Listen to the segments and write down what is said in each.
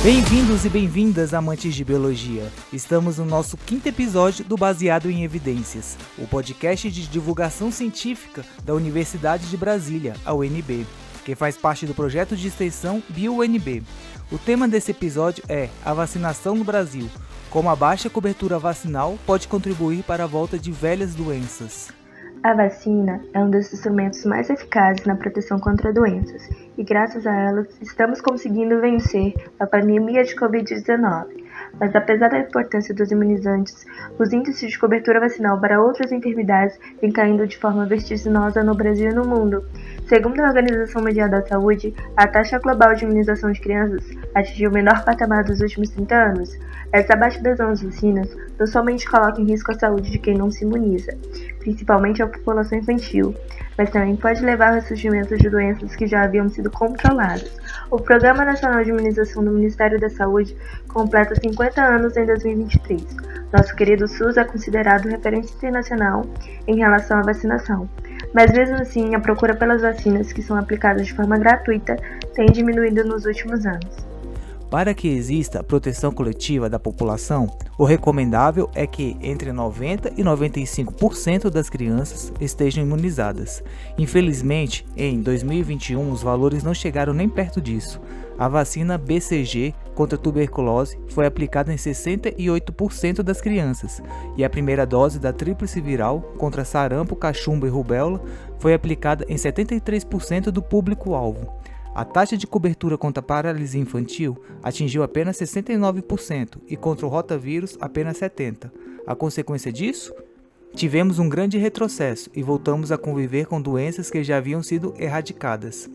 Bem-vindos e bem-vindas, amantes de biologia. Estamos no nosso 5º episódio do Baseado em Evidências, o podcast de divulgação científica da Universidade de Brasília, a UNB, que faz parte do projeto de extensão BioUNB. O tema desse episódio é a vacinação no Brasil, como a baixa cobertura vacinal pode contribuir para a volta de velhas doenças. A vacina é um dos instrumentos mais eficazes na proteção contra doenças e, graças a elas, estamos conseguindo vencer a pandemia de Covid-19. Mas, apesar da importância dos imunizantes, os índices de cobertura vacinal para outras enfermidades vêm caindo de forma vertiginosa no Brasil e no mundo. Segundo a Organização Mundial da Saúde, a taxa global de imunização de crianças atingiu o menor patamar dos últimos 30 anos. Essa baixa adesão às vacinas não somente coloca em risco a saúde de quem não se imuniza, principalmente a população infantil, mas também pode levar ao ressurgimento de doenças que já haviam sido controladas. O Programa Nacional de Imunização do Ministério da Saúde completa 50 anos em 2023. Nosso querido SUS é considerado referência internacional em relação à vacinação. Mas mesmo assim, a procura pelas vacinas que são aplicadas de forma gratuita tem diminuído nos últimos anos. Para que exista proteção coletiva da população, o recomendável é que entre 90% e 95% das crianças estejam imunizadas. Infelizmente, em 2021, os valores não chegaram nem perto disso. A vacina BCG contra a tuberculose foi aplicada em 68% das crianças, e a primeira dose da tríplice viral contra sarampo, cachumba e rubéola foi aplicada em 73% do público-alvo. A taxa de cobertura contra a paralisia infantil atingiu apenas 69% e contra o rotavírus apenas 70%. A consequência disso? Tivemos um grande retrocesso e voltamos a conviver com doenças que já haviam sido erradicadas.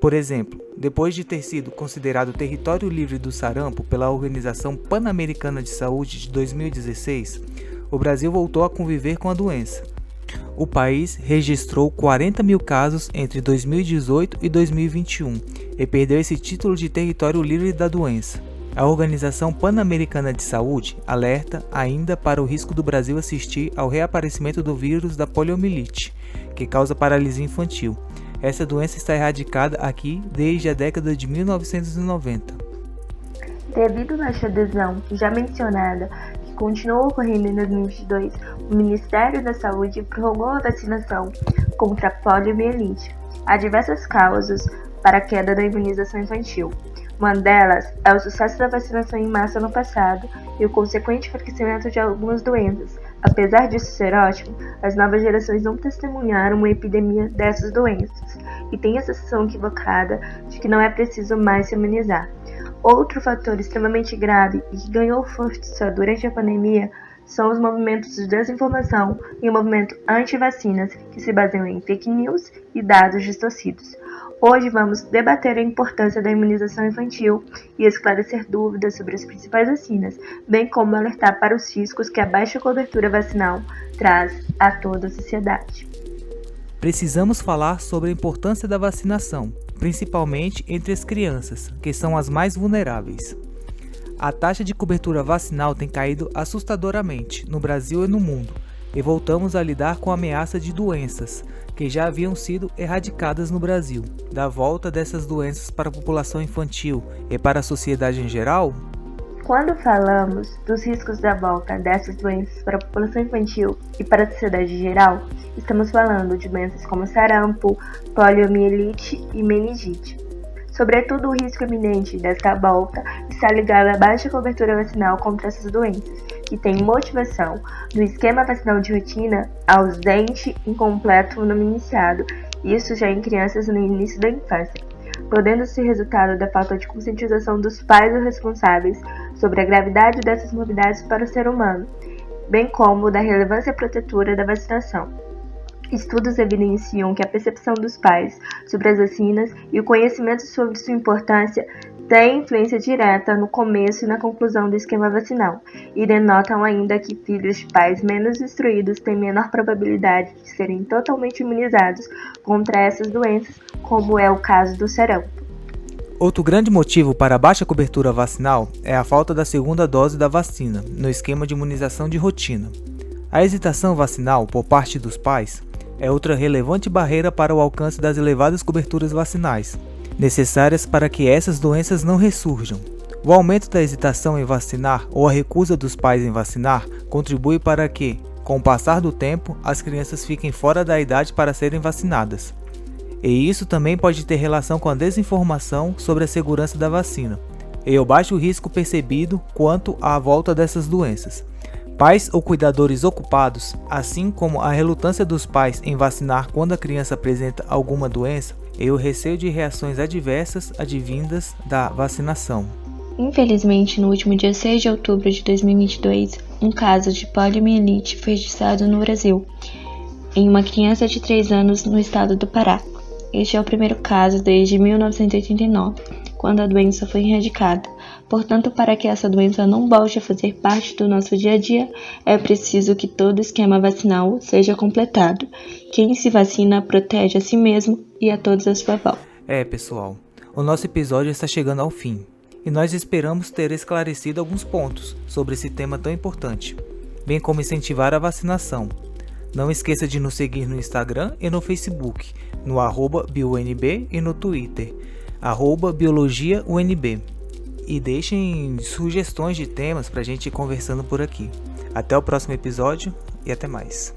Por exemplo, depois de ter sido considerado território livre do sarampo pela Organização Pan-Americana de Saúde de 2016, o Brasil voltou a conviver com a doença. O país registrou 40 mil casos entre 2018 e 2021 e perdeu esse título de território livre da doença. A Organização Pan-Americana de Saúde alerta ainda para o risco do Brasil assistir ao reaparecimento do vírus da poliomielite, que causa paralisia infantil. Essa doença está erradicada aqui desde a década de 1990. Devido à baixa adesão já mencionada, continuou ocorrendo em 2022, o Ministério da Saúde prorrogou a vacinação contra a poliomielite. Há diversas causas para a queda da imunização infantil. Uma delas é o sucesso da vacinação em massa no passado e o consequente enfraquecimento de algumas doenças. Apesar disso ser ótimo, as novas gerações não testemunharam uma epidemia dessas doenças e têm a sensação equivocada de que não é preciso mais se imunizar. Outro fator extremamente grave e que ganhou força durante a pandemia são os movimentos de desinformação e o movimento anti-vacinas, que se baseiam em fake news e dados distorcidos. Hoje vamos debater a importância da imunização infantil e esclarecer dúvidas sobre as principais vacinas, bem como alertar para os riscos que a baixa cobertura vacinal traz a toda a sociedade. Precisamos falar sobre a importância da vacinação, principalmente entre as crianças, que são as mais vulneráveis. A taxa de cobertura vacinal tem caído assustadoramente no Brasil e no mundo, e voltamos a lidar com a ameaça de doenças que já haviam sido erradicadas no Brasil. Da volta dessas doenças para a população infantil e para a sociedade em geral? Quando falamos dos riscos da volta dessas doenças para a população infantil e para a sociedade em geral, estamos falando de doenças como sarampo, poliomielite e meningite. Sobretudo, o risco iminente desta volta está ligado à baixa cobertura vacinal contra essas doenças, que tem motivação do esquema vacinal de rotina ausente, incompleto ou não iniciado, isso já em crianças no início da infância, podendo ser resultado da falta de conscientização dos pais ou responsáveis sobre a gravidade dessas novidades para o ser humano, bem como da relevância protetora da vacinação. Estudos evidenciam que a percepção dos pais sobre as vacinas e o conhecimento sobre sua importância têm influência direta no começo e na conclusão do esquema vacinal, e denotam ainda que filhos de pais menos instruídos têm menor probabilidade de serem totalmente imunizados contra essas doenças, como é o caso do sarampo. Outro grande motivo para a baixa cobertura vacinal é a falta da segunda dose da vacina no esquema de imunização de rotina. A hesitação vacinal por parte dos pais é outra relevante barreira para o alcance das elevadas coberturas vacinais, necessárias para que essas doenças não ressurjam. O aumento da hesitação em vacinar ou a recusa dos pais em vacinar contribui para que, com o passar do tempo, as crianças fiquem fora da idade para serem vacinadas. E isso também pode ter relação com a desinformação sobre a segurança da vacina e o baixo risco percebido quanto à volta dessas doenças. Pais ou cuidadores ocupados, assim como a relutância dos pais em vacinar quando a criança apresenta alguma doença e o receio de reações adversas advindas da vacinação. Infelizmente, no último dia 6 de outubro de 2022, um caso de poliomielite foi registrado no Brasil, em uma criança de 3 anos no estado do Pará. Este é o primeiro caso desde 1989, quando a doença foi erradicada. Portanto, para que essa doença não volte a fazer parte do nosso dia a dia, é preciso que todo o esquema vacinal seja completado. Quem se vacina protege a si mesmo e a todos à sua volta. Pessoal, o nosso episódio está chegando ao fim. E nós esperamos ter esclarecido alguns pontos sobre esse tema tão importante, bem como incentivar a vacinação. Não esqueça de nos seguir no Instagram e no Facebook, no @biounb e no Twitter, @biologiaunb. E deixem sugestões de temas para a gente ir conversando por aqui. Até o próximo episódio e até mais.